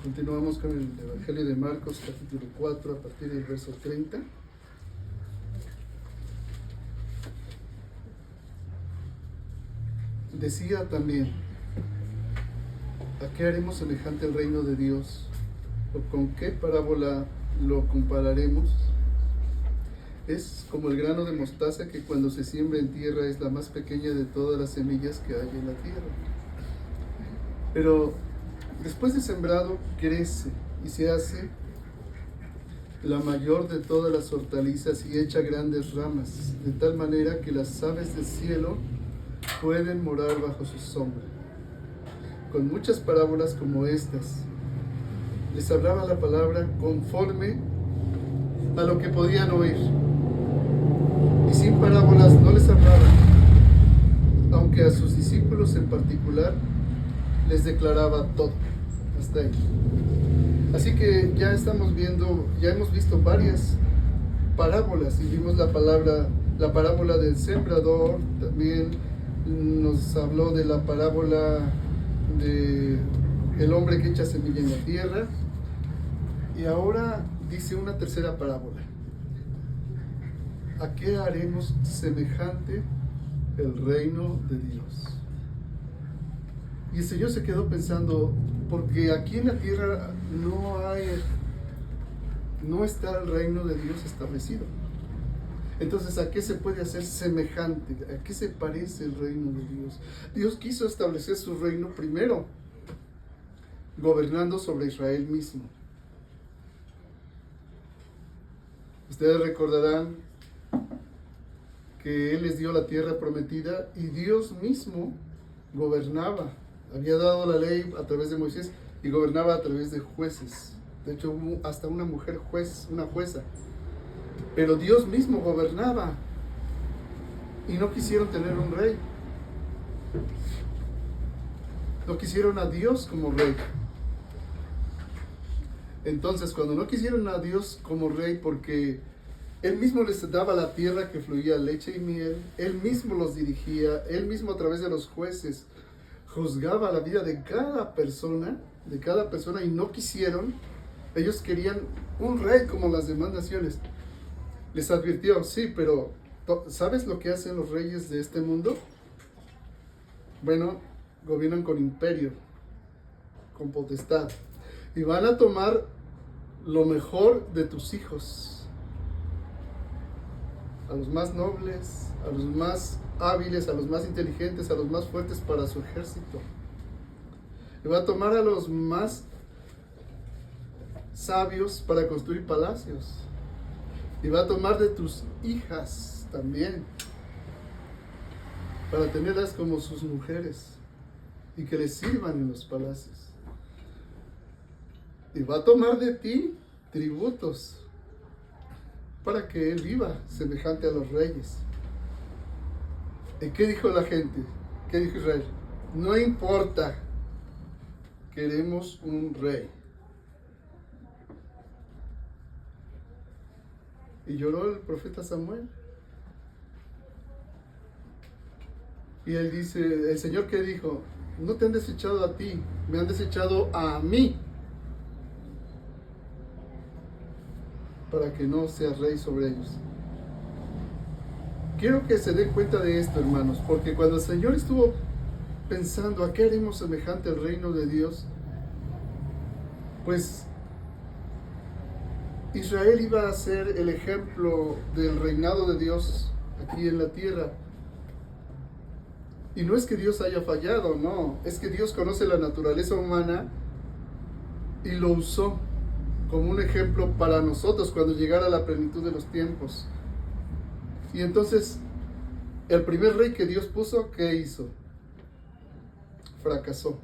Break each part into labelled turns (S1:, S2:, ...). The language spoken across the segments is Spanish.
S1: Continuamos con el Evangelio de Marcos, capítulo 4, a partir del verso 30. Decía también: ¿a qué haremos semejante el reino de Dios? ¿O con qué parábola lo compararemos? Es como el grano de mostaza que cuando se siembra en tierra es la más pequeña de todas las semillas que hay en la tierra. Pero después de sembrado crece y se hace la mayor de todas las hortalizas y echa grandes ramas, de tal manera que las aves del cielo pueden morar bajo su sombra. Con muchas parábolas como estas, les hablaba la palabra conforme a lo que podían oír. Y sin parábolas no les hablaba, aunque a sus discípulos en particular les declaraba todo. Hasta ahí. Así que ya hemos visto varias parábolas y vimos la parábola del sembrador. También nos habló de la parábola de el hombre que echa semilla en la tierra, y ahora dice una tercera parábola: ¿a qué haremos semejante el reino de Dios? Y el Señor se quedó pensando, porque aquí en la tierra no está el reino de Dios establecido. Entonces, ¿a qué se puede hacer semejante? ¿A qué se parece el reino de Dios? Dios quiso establecer su reino primero, gobernando sobre Israel mismo. Ustedes recordarán que Él les dio la tierra prometida y Dios mismo gobernaba. Había dado la ley a través de Moisés y gobernaba a través de jueces. De hecho, hubo hasta una mujer una jueza. Pero Dios mismo gobernaba y no quisieron tener un rey. No quisieron a Dios como rey. Entonces, cuando no quisieron a Dios como rey, porque Él mismo les daba la tierra que fluía leche y miel, Él mismo los dirigía, Él mismo a través de los jueces juzgaba la vida de cada persona, y no quisieron. Ellos querían un rey como las demás naciones. Les advirtió: sí, pero ¿sabes lo que hacen los reyes de este mundo? Bueno, gobiernan con imperio, con potestad, y van a tomar lo mejor de tus hijos, a los más nobles, a los más hábiles, a los más inteligentes, a los más fuertes para su ejército. Y va a tomar a los más sabios para construir palacios. Y va a tomar de tus hijas también, para tenerlas como sus mujeres y que les sirvan en los palacios. Y va a tomar de ti tributos para que Él viva semejante a los reyes. ¿Y qué dijo la gente? ¿Qué dijo Israel? No importa, queremos un rey. Y lloró el profeta Samuel. Y él dice, ¿el Señor qué dijo? No te han desechado a ti, me han desechado a mí, para que no seas rey sobre ellos. Quiero que se den cuenta de esto, hermanos, porque cuando el Señor estuvo pensando ¿a qué haremos semejante el reino de Dios? Pues Israel iba a ser el ejemplo del reinado de Dios aquí en la tierra. Y no es que Dios haya fallado, no, es que Dios conoce la naturaleza humana y lo usó como un ejemplo para nosotros cuando llegara la plenitud de los tiempos. Y entonces, el primer rey que Dios puso, ¿qué hizo? Fracasó.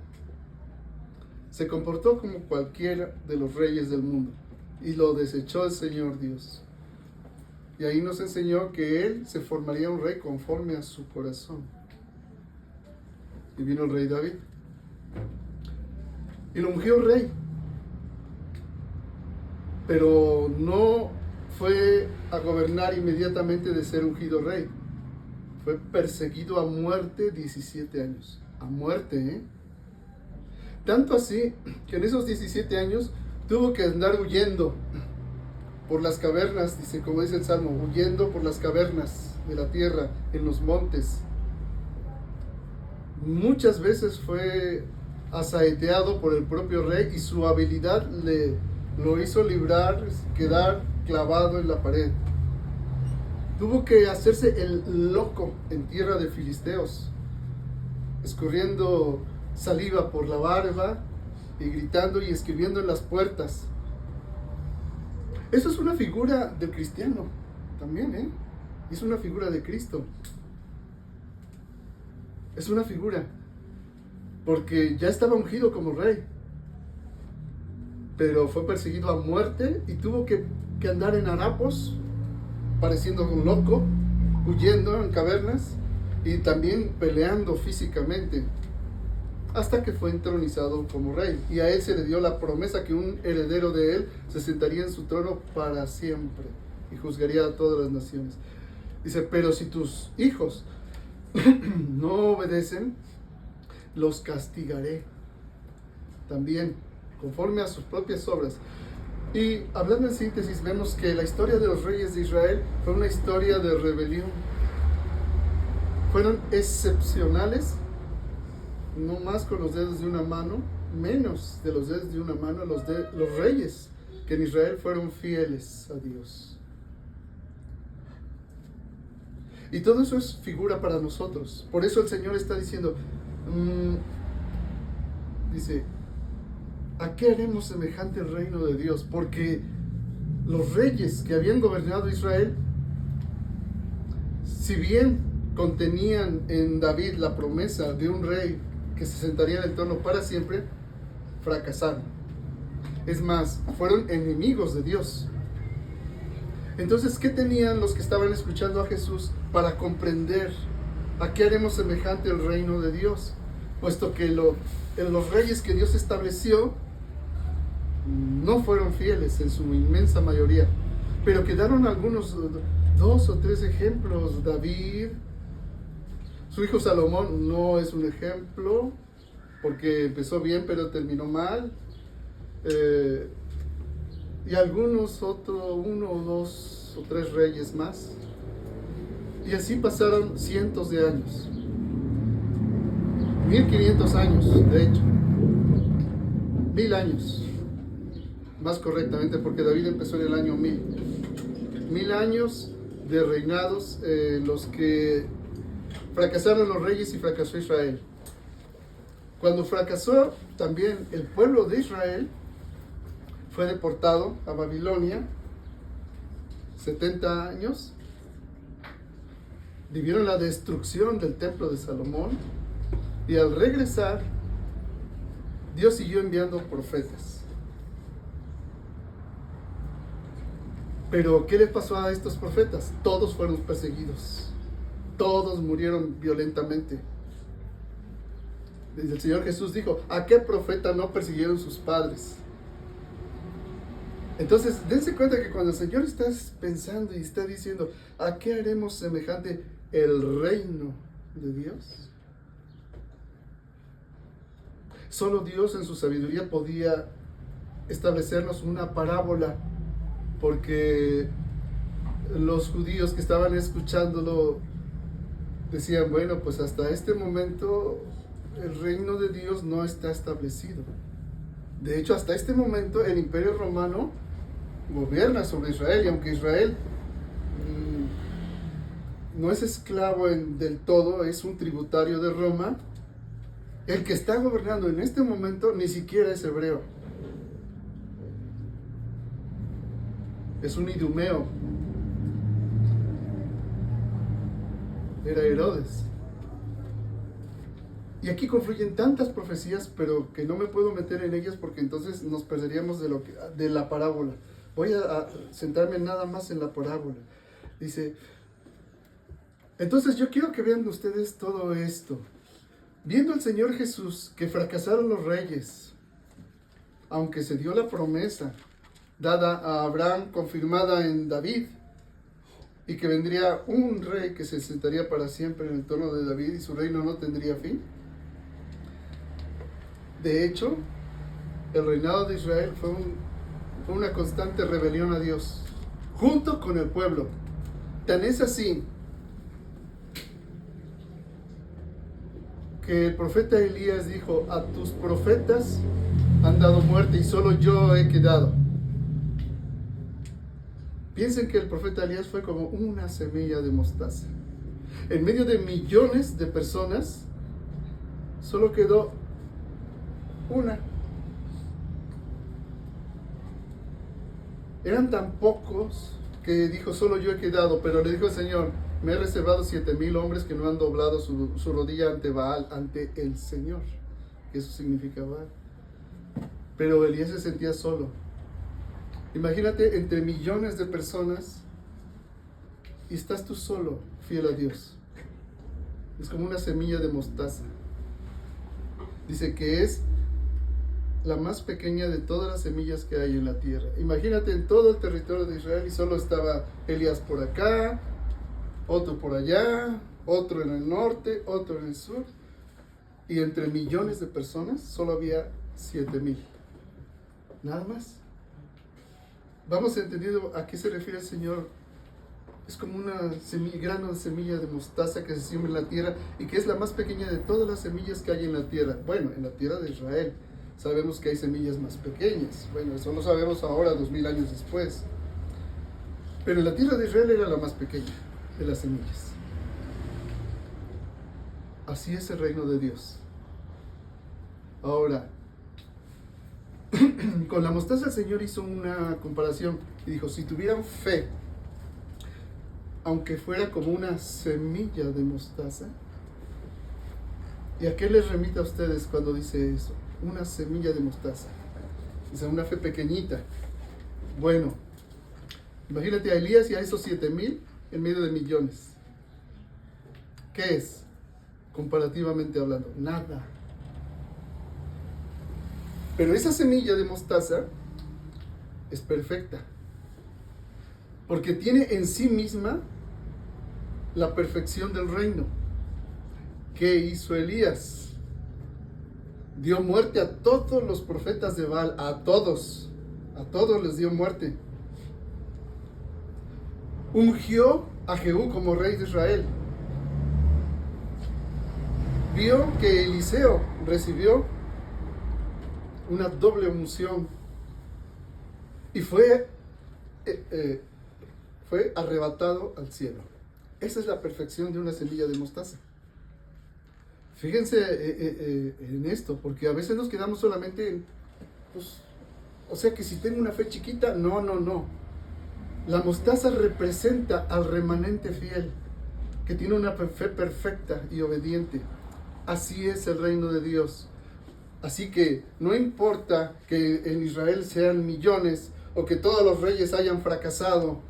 S1: Se comportó como cualquiera de los reyes del mundo y lo desechó el Señor Dios. Y ahí nos enseñó que Él se formaría un rey conforme a su corazón. Y vino el rey David y lo ungió rey. Pero no fue a gobernar inmediatamente de ser ungido rey. Fue perseguido a muerte 17 años. A muerte, ¿eh? Tanto así que en esos 17 años tuvo que andar huyendo por las cavernas, dice, como dice el Salmo, huyendo por las cavernas de la tierra, en los montes. Muchas veces fue asaeteado por el propio rey y su habilidad lo hizo quedar clavado en la pared. Tuvo que hacerse el loco en tierra de filisteos, escurriendo saliva por la barba y gritando y escribiendo en las puertas. Eso es una figura del cristiano también, ¿eh? Es una figura de Cristo. Es una figura, porque ya estaba ungido como rey, pero fue perseguido a muerte y tuvo que andar en harapos, pareciendo un loco, huyendo en cavernas y también peleando físicamente, hasta que fue entronizado como rey. Y a él se le dio la promesa que un heredero de él se sentaría en su trono para siempre y juzgaría a todas las naciones. Dice, pero si tus hijos no obedecen, los castigaré también, conforme a sus propias obras. Y hablando en síntesis, vemos que la historia de los reyes de Israel fue una historia de rebelión. Fueron excepcionales, no más con los dedos de una mano, menos de los dedos de una mano, los reyes que en Israel fueron fieles a Dios. Y todo eso es figura para nosotros. Por eso el Señor está diciendo, dice, ¿a qué haremos semejante el reino de Dios? Porque los reyes que habían gobernado Israel, si bien contenían en David la promesa de un rey que se sentaría en el trono para siempre, fracasaron. Es más, fueron enemigos de Dios. Entonces, ¿qué tenían los que estaban escuchando a Jesús para comprender a qué haremos semejante el reino de Dios? Puesto que los reyes que Dios estableció no fueron fieles en su inmensa mayoría, pero quedaron algunos, 2 o 3 ejemplos. David, su hijo Salomón no es un ejemplo, porque empezó bien pero terminó mal. Y algunos 1 o 2 o 3 reyes más. Y así pasaron cientos de años. 1500 años, de hecho. 1000 años. Más correctamente, porque David empezó en el año 1000. 1000 años de reinados, los que fracasaron los reyes y fracasó Israel. Cuando fracasó también el pueblo de Israel, fue deportado a Babilonia, 70 años, vivieron la destrucción del templo de Salomón, y al regresar, Dios siguió enviando profetas. Pero, ¿qué le pasó a estos profetas? Todos fueron perseguidos, todos murieron violentamente. El Señor Jesús dijo, ¿a qué profeta no persiguieron sus padres? Entonces, dense cuenta que cuando el Señor está pensando y está diciendo, ¿a qué haremos semejante el reino de Dios? Solo Dios en su sabiduría podía establecernos una parábola, porque los judíos que estaban escuchándolo decían, bueno, pues hasta este momento el reino de Dios no está establecido. De hecho, hasta este momento el Imperio Romano gobierna sobre Israel, y aunque Israel no es esclavo del todo, es un tributario de Roma, el que está gobernando en este momento ni siquiera es hebreo. Es un idumeo. Era Herodes. Y aquí confluyen tantas profecías, pero que no me puedo meter en ellas porque entonces nos perderíamos de la parábola. Voy a centrarme nada más en la parábola. Dice, entonces yo quiero que vean ustedes todo esto. Viendo al Señor Jesús que fracasaron los reyes, aunque se dio la promesa dada a Abraham, confirmada en David, y que vendría un rey que se sentaría para siempre en el trono de David y su reino no tendría fin. De hecho, el reinado de Israel fue una constante rebelión a Dios, junto con el pueblo. Tan es así que el profeta Elías dijo: a tus profetas han dado muerte y solo yo he quedado. Piensen que el profeta Elías fue como una semilla de mostaza. En medio de millones de personas, solo quedó una. Eran tan pocos que dijo: solo yo he quedado. Pero le dijo el Señor: me he reservado 7,000 hombres que no han doblado su rodilla ante Baal, ante el Señor. Eso significa Baal. Pero Elías se sentía solo. Imagínate, entre millones de personas, y estás tú solo, fiel a Dios. Es como una semilla de mostaza. Dice que es la más pequeña de todas las semillas que hay en la tierra. Imagínate en todo el territorio de Israel y solo estaba Elías por acá, otro por allá, otro en el norte, otro en el sur. Y entre millones de personas solo había 7,000. Nada más. Vamos entendiendo a qué se refiere el Señor. Es como una grano de semilla de mostaza que se siembra en la tierra y que es la más pequeña de todas las semillas que hay en la tierra. Bueno, en la tierra de Israel sabemos que hay semillas más pequeñas. Bueno, eso lo sabemos ahora, 2000 años después. Pero en la tierra de Israel era la más pequeña de las semillas. Así es el reino de Dios. Ahora, con la mostaza el Señor hizo una comparación y dijo: si tuvieran fe, aunque fuera como una semilla de mostaza. ¿Y a qué les remite a ustedes cuando dice eso? Una semilla de mostaza. O sea, una fe pequeñita. Bueno, imagínate a Elías y a esos 7,000 en medio de millones. ¿Qué es? Comparativamente hablando, nada. Pero esa semilla de mostaza es perfecta, porque tiene en sí misma la perfección del reino. ¿Qué hizo Elías? Dio muerte a todos los profetas de Baal, a todos les dio muerte. Ungió a Jehú como rey de Israel. Vio que Eliseo recibió una doble unción y fue arrebatado al cielo. Esa es la perfección de una semilla de mostaza. Fíjense en esto, porque a veces nos quedamos solamente en, o sea que si tengo una fe chiquita, no. La mostaza representa al remanente fiel, que tiene una fe perfecta y obediente. Así es el reino de Dios. Así que no importa que en Israel sean millones o que todos los reyes hayan fracasado,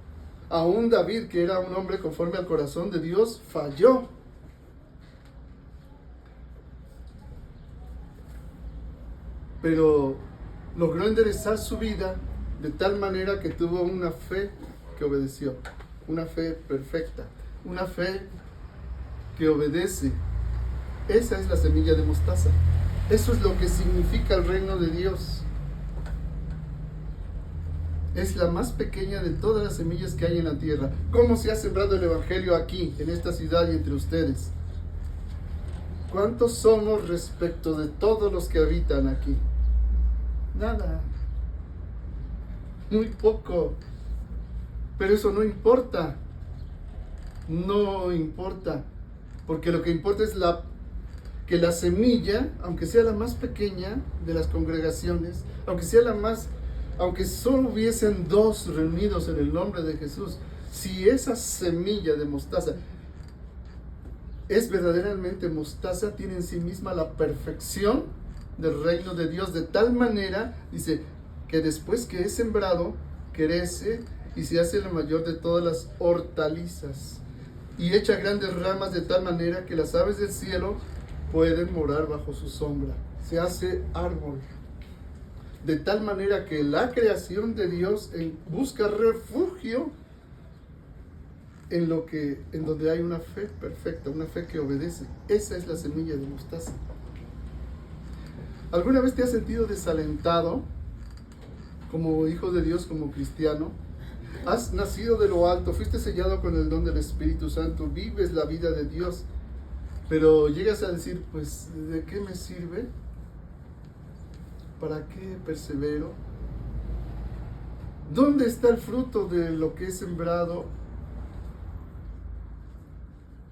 S1: aún David, que era un hombre conforme al corazón de Dios, falló. Pero logró enderezar su vida de tal manera que tuvo una fe que obedeció, una fe perfecta, una fe que obedece. Esa es la semilla de mostaza. Eso es lo que significa el reino de Dios. Es la más pequeña de todas las semillas que hay en la tierra. ¿Cómo se ha sembrado el evangelio aquí, en esta ciudad y entre ustedes? ¿Cuántos somos respecto de todos los que habitan aquí? Nada. Muy poco. Pero eso no importa. No importa. Porque lo que importa es que la semilla, aunque sea la más pequeña de las congregaciones, aunque solo hubiesen 2 reunidos en el nombre de Jesús, si esa semilla de mostaza es verdaderamente mostaza, tiene en sí misma la perfección del reino de Dios, de tal manera, dice, que después que es sembrado, crece y se hace la mayor de todas las hortalizas, y echa grandes ramas de tal manera que las aves del cielo pueden morar bajo su sombra. Se hace árbol, de tal manera que la creación de Dios busca refugio en donde hay una fe perfecta, una fe que obedece. Esa es la semilla de mostaza. ¿Alguna vez te has sentido desalentado como hijo de Dios, como cristiano? Has nacido de lo alto, fuiste sellado con el don del Espíritu Santo, vives la vida de Dios, pero llegas a decir, pues, ¿de qué me sirve? ¿Para qué persevero? ¿Dónde está el fruto de lo que he sembrado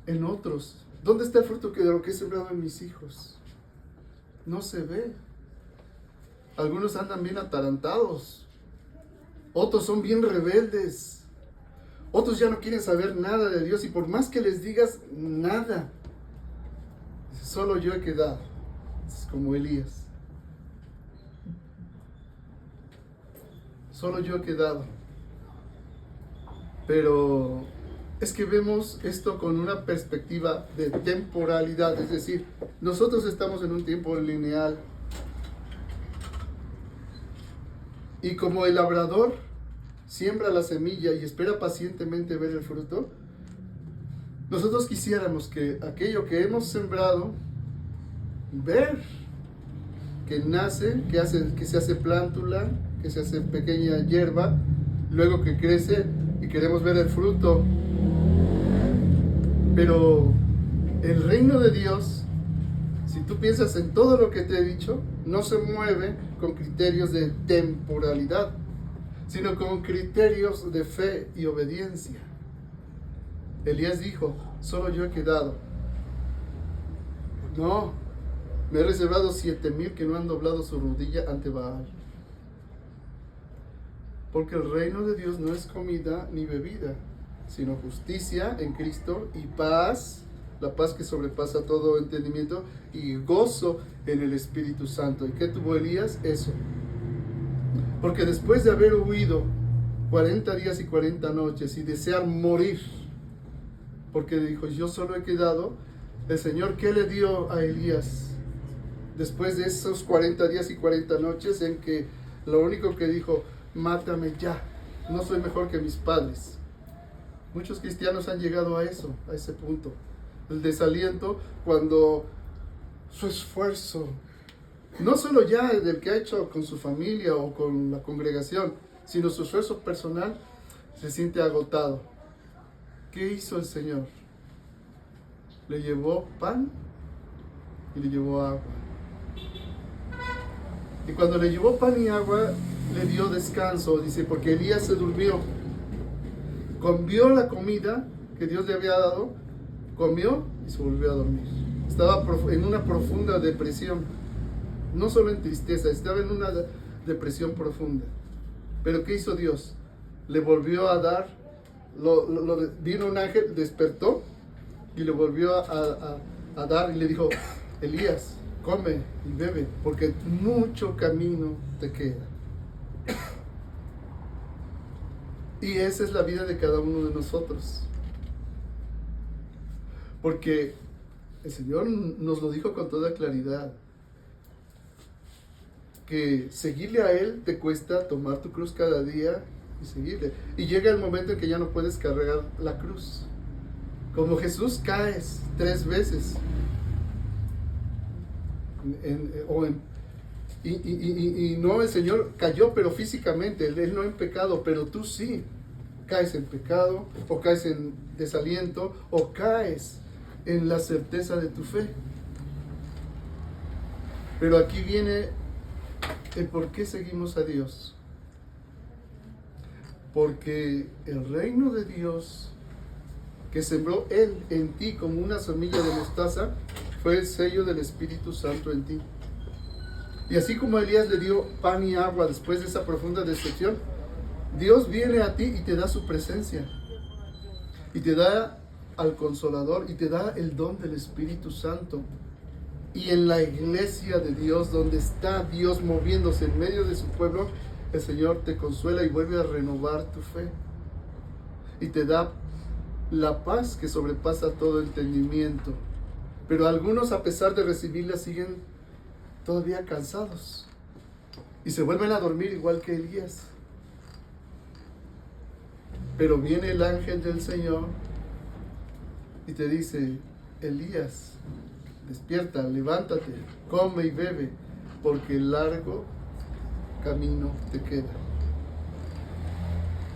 S1: en otros? ¿Dónde está el fruto de lo que he sembrado en mis hijos? No se ve. Algunos andan bien atarantados, otros son bien rebeldes, otros ya no quieren saber nada de Dios, y por más que les digas nada, solo yo he quedado. Es como Elías. Solo yo he quedado. Pero es que vemos esto con una perspectiva de temporalidad, es decir, nosotros estamos en un tiempo lineal. Y como el labrador siembra la semilla y espera pacientemente ver el fruto, nosotros quisiéramos que aquello que hemos sembrado, ver que nace, que se hace plántula, que se hace pequeña hierba, luego que crece y queremos ver el fruto. Pero el reino de Dios, si tú piensas en todo lo que te he dicho, no se mueve con criterios de temporalidad, sino con criterios de fe y obediencia. Elías dijo, solo yo he quedado. No, me he reservado 7,000 que no han doblado su rodilla ante Baal. Porque el reino de Dios no es comida ni bebida, sino justicia en Cristo y paz, la paz que sobrepasa todo entendimiento, y gozo en el Espíritu Santo. ¿Y qué tuvo Elías? Eso. Porque después de haber huido 40 días y 40 noches y desear morir, porque dijo, yo solo he quedado, el Señor, ¿qué le dio a Elías? Después de esos 40 días y 40 noches en que lo único que dijo, mátame ya, no soy mejor que mis padres. Muchos cristianos han llegado a eso, a ese punto. El desaliento cuando su esfuerzo, no solo ya del que ha hecho con su familia o con la congregación, sino su esfuerzo personal, se siente agotado. ¿Qué hizo el Señor? Le llevó pan y le llevó agua. Y cuando le llevó pan y agua, le dio descanso, dice, porque Elías se durmió. Comió la comida que Dios le había dado, comió y se volvió a dormir. Estaba en una profunda depresión, no solo en tristeza, estaba en una depresión profunda. Pero ¿qué hizo Dios? Le volvió a dar, vino un ángel, despertó y le volvió a dar y le dijo, Elías, come y bebe, porque mucho camino te queda. Y esa es la vida de cada uno de nosotros. Porque el Señor nos lo dijo con toda claridad, que seguirle a Él te cuesta tomar tu cruz cada día y seguirle. Y llega el momento en que ya no puedes cargar la cruz. Como Jesús, caes 3 veces. Y no, el Señor cayó, pero físicamente, Él no en pecado, pero tú sí. Caes en pecado, o caes en desaliento, o caes en la certeza de tu fe. Pero aquí viene el por qué seguimos a Dios. Porque el reino de Dios que sembró Él en ti como una semilla de mostaza fue el sello del Espíritu Santo en ti. Y así como Elías le dio pan y agua después de esa profunda decepción, Dios viene a ti y te da su presencia. Y te da al Consolador y te da el don del Espíritu Santo. Y en la iglesia de Dios, donde está Dios moviéndose en medio de su pueblo, el Señor te consuela y vuelve a renovar tu fe. Y te da la paz que sobrepasa todo entendimiento. Pero algunos, a pesar de recibirla, siguen todavía cansados y se vuelven a dormir igual que Elías. Pero viene el ángel del Señor y te dice, Elías, despierta, levántate, come y bebe, porque largo camino te queda.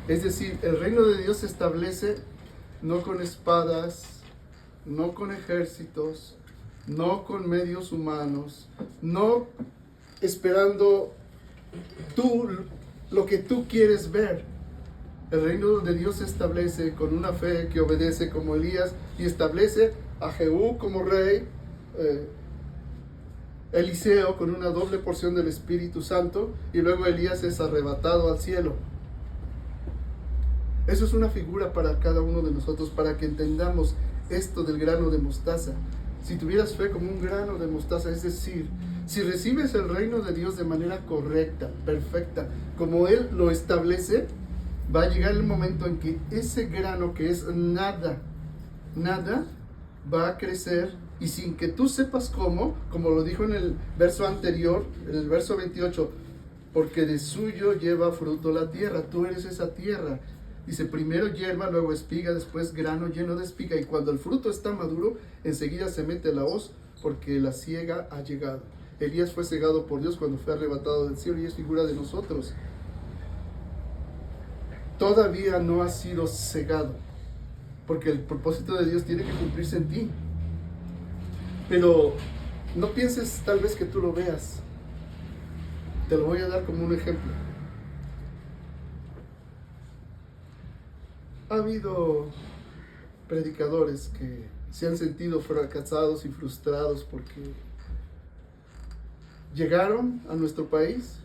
S1: Es decir, el reino de Dios se establece no con espadas, no con ejércitos, no con medios humanos, no esperando lo que tú quieres ver. El reino de Dios se establece con una fe que obedece como Elías y establece a Jehú como rey, Eliseo con una doble porción del Espíritu Santo, y luego Elías es arrebatado al cielo. Eso es una figura para cada uno de nosotros, para que entendamos esto del grano de mostaza. Si tuvieras fe como un grano de mostaza, es decir, si recibes el reino de Dios de manera correcta, perfecta, como Él lo establece, va a llegar el momento en que ese grano que es nada, va a crecer, y sin que tú sepas cómo, como lo dijo en el verso anterior, en el verso 28, porque de suyo lleva fruto la tierra, tú eres esa tierra. Dice, primero hierba, luego espiga, después grano lleno de espiga, y cuando el fruto está maduro, enseguida se mete la hoz, porque la siega ha llegado. Elías fue cegado por Dios cuando fue arrebatado del cielo, y es figura de nosotros. Todavía no has sido cegado, porque el propósito de Dios tiene que cumplirse en ti. Pero no pienses tal vez que tú lo veas. Te lo voy a dar como un ejemplo. Ha habido predicadores que se han sentido fracasados y frustrados porque llegaron a nuestro país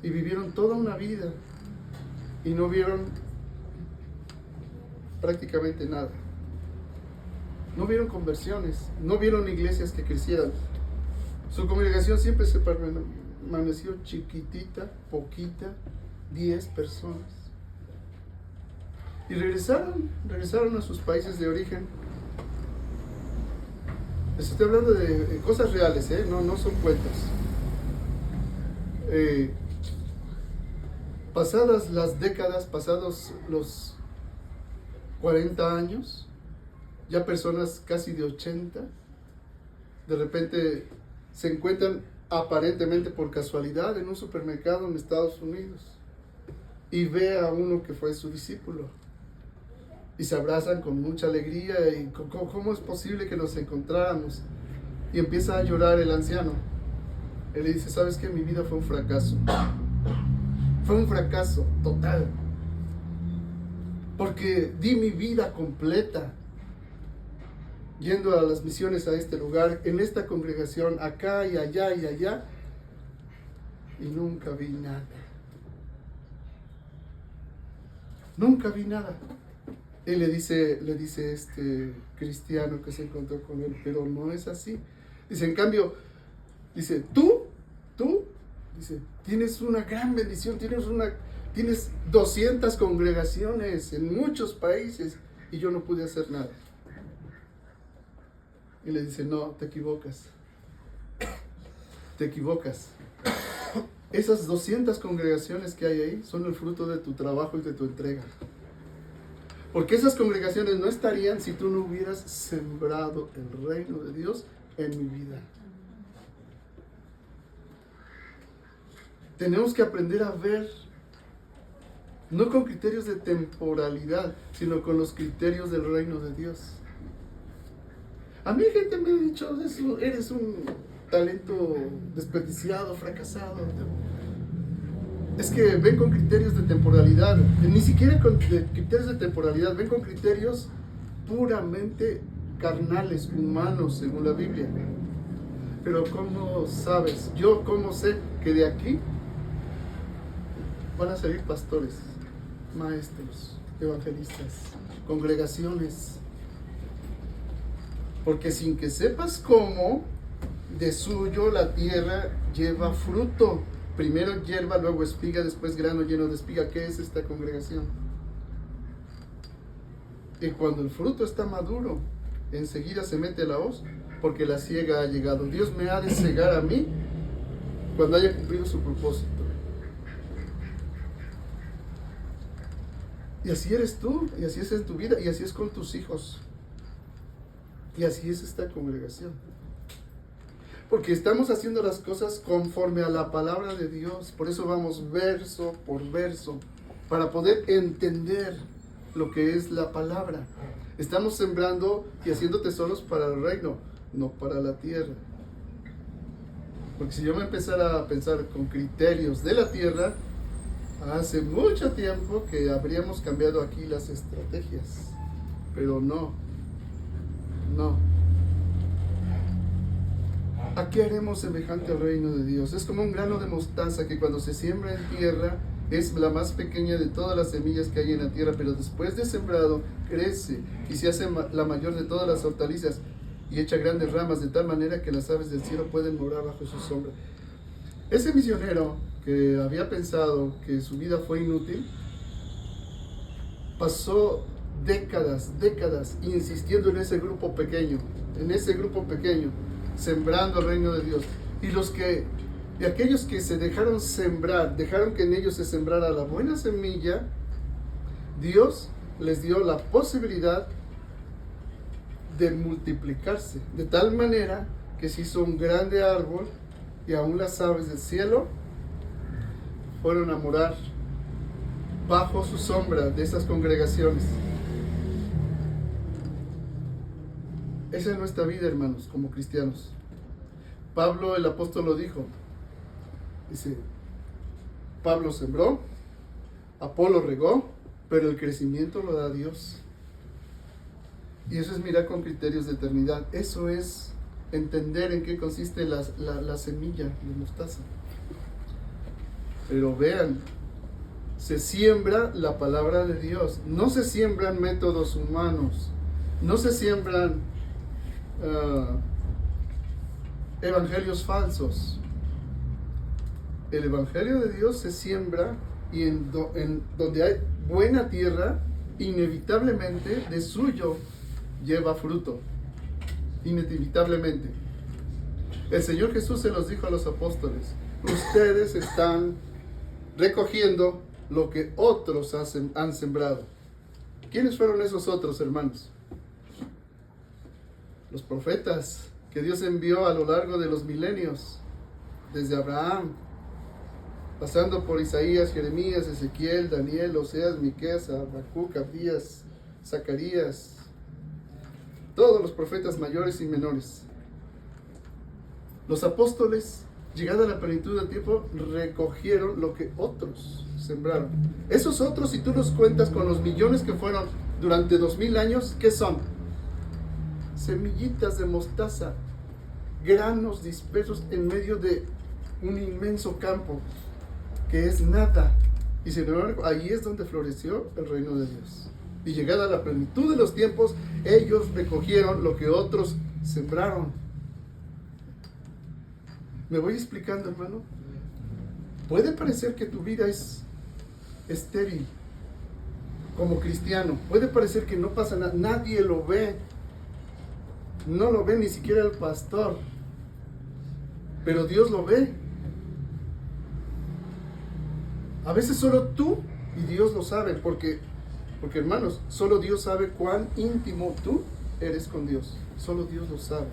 S1: y vivieron toda una vida y no vieron prácticamente nada. No vieron conversiones, no vieron iglesias que crecieran. Su congregación siempre se permaneció chiquitita, poquita, 10 personas. Y regresaron a sus países de origen. Les estoy hablando de cosas reales, no son cuentos. Pasadas las décadas, pasados los 40 años, ya personas casi de 80, de repente se encuentran aparentemente por casualidad en un supermercado en Estados Unidos y ve a uno que fue su discípulo y se abrazan con mucha alegría y ¿cómo es posible que nos encontráramos? Y empieza a llorar el anciano. Él le dice, ¿sabes qué? Mi vida fue un fracaso. Fue un fracaso total. Porque di mi vida completa yendo a las misiones a este lugar, en esta congregación, acá y allá y allá, y nunca vi nada. Nunca vi nada. Él le dice este cristiano que se encontró con él, pero no es así. Dice, en cambio, dice, tú, dice, tienes una gran bendición, tienes 200 congregaciones en muchos países y yo no pude hacer nada. Y le dice, no, te equivocas. Te equivocas. Esas 200 congregaciones que hay ahí son el fruto de tu trabajo y de tu entrega. Porque esas congregaciones no estarían si tú no hubieras sembrado el reino de Dios en mi vida. Tenemos que aprender a ver, no con criterios de temporalidad, sino con los criterios del reino de Dios. A mí gente me ha dicho, eres un talento desperdiciado, fracasado. Es que ven con criterios de temporalidad, ni siquiera con criterios de temporalidad, ven con criterios puramente carnales, humanos, según la Biblia. Pero ¿cómo sabes? Yo, ¿cómo sé que de aquí van a salir pastores, maestros, evangelistas, congregaciones? Porque sin que sepas cómo, de suyo la tierra lleva fruto. Primero hierba, luego espiga, después grano lleno de espiga. ¿Qué es esta congregación? Y cuando el fruto está maduro, enseguida se mete la hoz, porque la siega ha llegado. Dios me ha de cegar a mí cuando haya cumplido su propósito. Y así eres tú, y así es en tu vida, y así es con tus hijos. Y así es esta congregación. Porque estamos haciendo las cosas conforme a la palabra de Dios. Por eso vamos verso por verso, para poder entender lo que es la palabra. Estamos sembrando y haciendo tesoros para el reino, no para la tierra. Porque si yo me empezara a pensar con criterios de la tierra, hace mucho tiempo que habríamos cambiado aquí las estrategias. Pero no. ¿A qué haremos semejante al reino de Dios? Es como un grano de mostaza que cuando se siembra en tierra es la más pequeña de todas las semillas que hay en la tierra, pero después de sembrado crece y se hace la mayor de todas las hortalizas y echa grandes ramas de tal manera que las aves del cielo pueden morar bajo su sombra. Ese misionero que había pensado que su vida fue inútil, pasó décadas insistiendo en ese grupo pequeño, sembrando el reino de Dios. Y aquellos que se dejaron sembrar, dejaron que en ellos se sembrara la buena semilla, Dios les dio la posibilidad de multiplicarse, de tal manera que se hizo un grande árbol y aún las aves del cielo fueron a morar bajo su sombra de esas congregaciones. Esa es nuestra vida, hermanos, como cristianos. Pablo el apóstol lo dijo. Dice, Pablo sembró, Apolo regó, pero el crecimiento lo da Dios. Y eso es mirar con criterios de eternidad. Eso es entender en qué consiste la semilla de mostaza. Pero vean, se siembra la palabra de Dios. No se siembran métodos humanos. No se siembran evangelios falsos. El evangelio de Dios se siembra y en donde hay buena tierra, inevitablemente de suyo lleva fruto. Inevitablemente. El Señor Jesús se los dijo a los apóstoles: ustedes están recogiendo lo que otros han sembrado. ¿Quiénes fueron esos otros, hermanos? Los profetas que Dios envió a lo largo de los milenios, desde Abraham, pasando por Isaías, Jeremías, Ezequiel, Daniel, Oseas, Miqueas, Habacuc, Abdías, Zacarías, todos los profetas mayores y menores. Los apóstoles, llegada la plenitud del tiempo, recogieron lo que otros sembraron. Esos otros, si tú los cuentas con los millones que fueron durante 2000 años, ¿qué son? Semillitas de mostaza, granos dispersos en medio de un inmenso campo que es nada. Y sin embargo, ahí es donde floreció el reino de Dios. Y llegada la plenitud de los tiempos, ellos recogieron lo que otros sembraron. ¿Me voy explicando, hermano? Puede parecer que tu vida es estéril como cristiano. Puede parecer que no pasa nada. Nadie lo ve. No lo ve ni siquiera el pastor. Pero Dios lo ve. A veces solo tú y Dios lo sabe. Porque hermanos, solo Dios sabe cuán íntimo tú eres con Dios. Solo Dios lo sabe.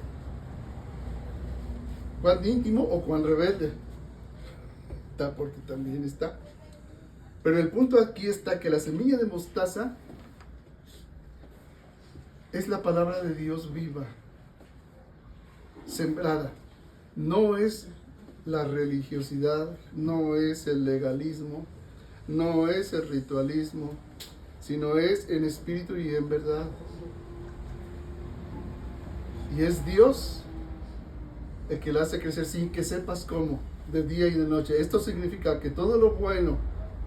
S1: Cuán íntimo o cuán rebelde. Está porque también está. Pero el punto aquí está que la semilla de mostaza es la palabra de Dios viva, sembrada. No es la religiosidad, no es el legalismo, no es el ritualismo, sino es en espíritu y en verdad. Y es Dios el que la hace crecer sin que sepas cómo, de día y de noche. Esto significa que todo lo bueno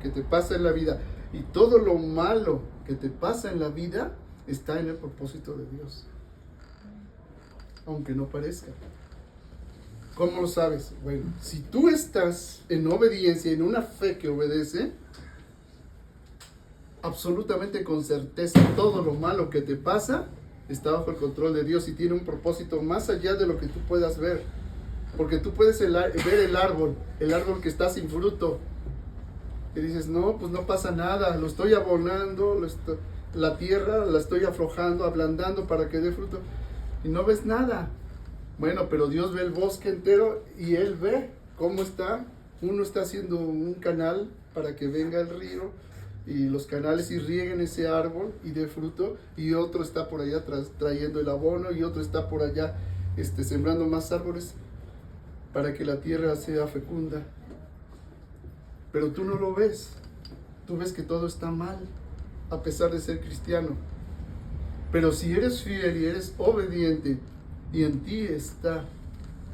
S1: que te pasa en la vida y todo lo malo que te pasa en la vida está en el propósito de Dios, aunque no parezca. ¿Cómo lo sabes? Bueno, si tú estás en obediencia, en una fe que obedece, absolutamente con certeza todo lo malo que te pasa está bajo el control de Dios y tiene un propósito más allá de lo que tú puedas ver. Porque tú puedes ver el árbol que está sin fruto, y dices, no, pues no pasa nada, lo estoy abonando, la tierra la estoy aflojando, ablandando para que dé fruto, y no ves nada. Bueno, pero Dios ve el bosque entero y Él ve cómo está. Uno está haciendo un canal para que venga el río y los canales irrieguen ese árbol y dé fruto, y otro está por allá trayendo el abono, y otro está por allá sembrando más árboles para que la tierra sea fecunda. Pero tú no lo ves. Tú ves que todo está mal, a pesar de ser cristiano. Pero si eres fiel y eres obediente, y en ti está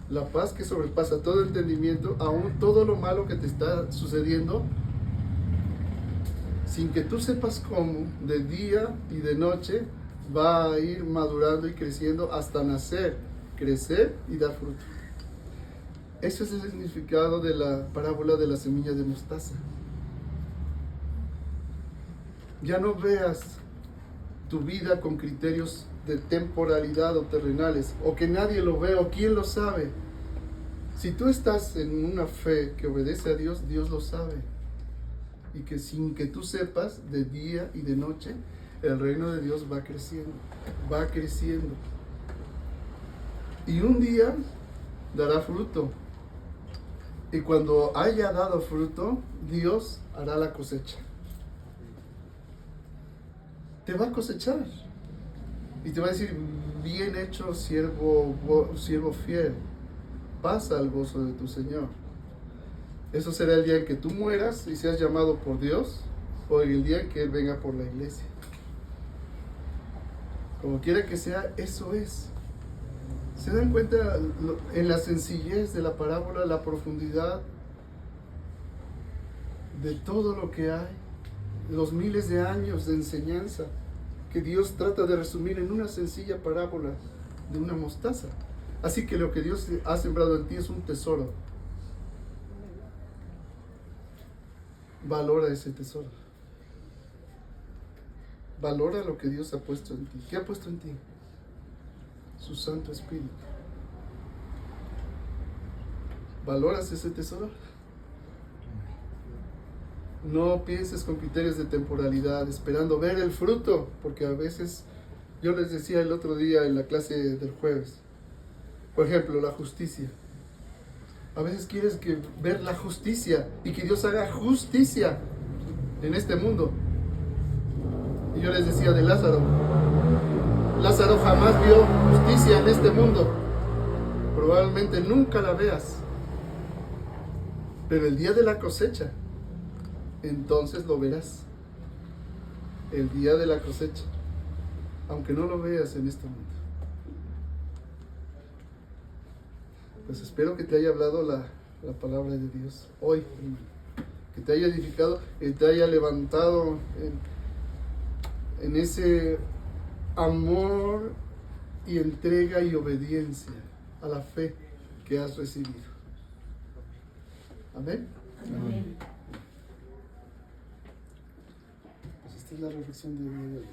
S1: la paz que sobrepasa todo entendimiento, aún todo lo malo que te está sucediendo, sin que tú sepas cómo, de día y de noche, va a ir madurando y creciendo hasta nacer, crecer y dar fruto. Ese es el significado de la parábola de la semilla de mostaza. Ya no veas tu vida con criterios de temporalidad o terrenales, o que nadie lo ve, o quién lo sabe. Si tú estás en una fe que obedece a Dios, Dios lo sabe. Y que sin que tú sepas, de día y de noche, el reino de Dios va creciendo, va creciendo. Y un día dará fruto. Y cuando haya dado fruto, Dios hará la cosecha. Te va a cosechar. Y te va a decir, bien hecho, siervo fiel, pasa al gozo de tu Señor. Eso será el día en que tú mueras y seas llamado por Dios, o el día en que Él venga por la iglesia. Como quiera que sea, eso es. ¿Se dan cuenta en la sencillez de la parábola, la profundidad de todo lo que hay? Los miles de años de enseñanza que Dios trata de resumir en una sencilla parábola de una mostaza. Así que lo que Dios ha sembrado en ti es un tesoro. Valora ese tesoro. Valora lo que Dios ha puesto en ti. ¿Qué ha puesto en ti? Su Santo Espíritu. ¿Valoras ese tesoro? No pienses con criterios de temporalidad, esperando ver el fruto, porque a veces, yo les decía el otro día en la clase del jueves, por ejemplo, la justicia. A veces quieres ver la justicia y que Dios haga justicia en este mundo. Y yo les decía de Lázaro. Lázaro jamás vio justicia en este mundo. Probablemente nunca la veas. Pero el día de la cosecha, entonces lo verás. El día de la cosecha. Aunque no lo veas en este mundo. Pues espero que te haya hablado la palabra de Dios hoy, hermano. Que te haya edificado, que te haya levantado en ese amor y entrega y obediencia a la fe que has recibido. Amén. Amén. Pues esta es la reflexión de hoy.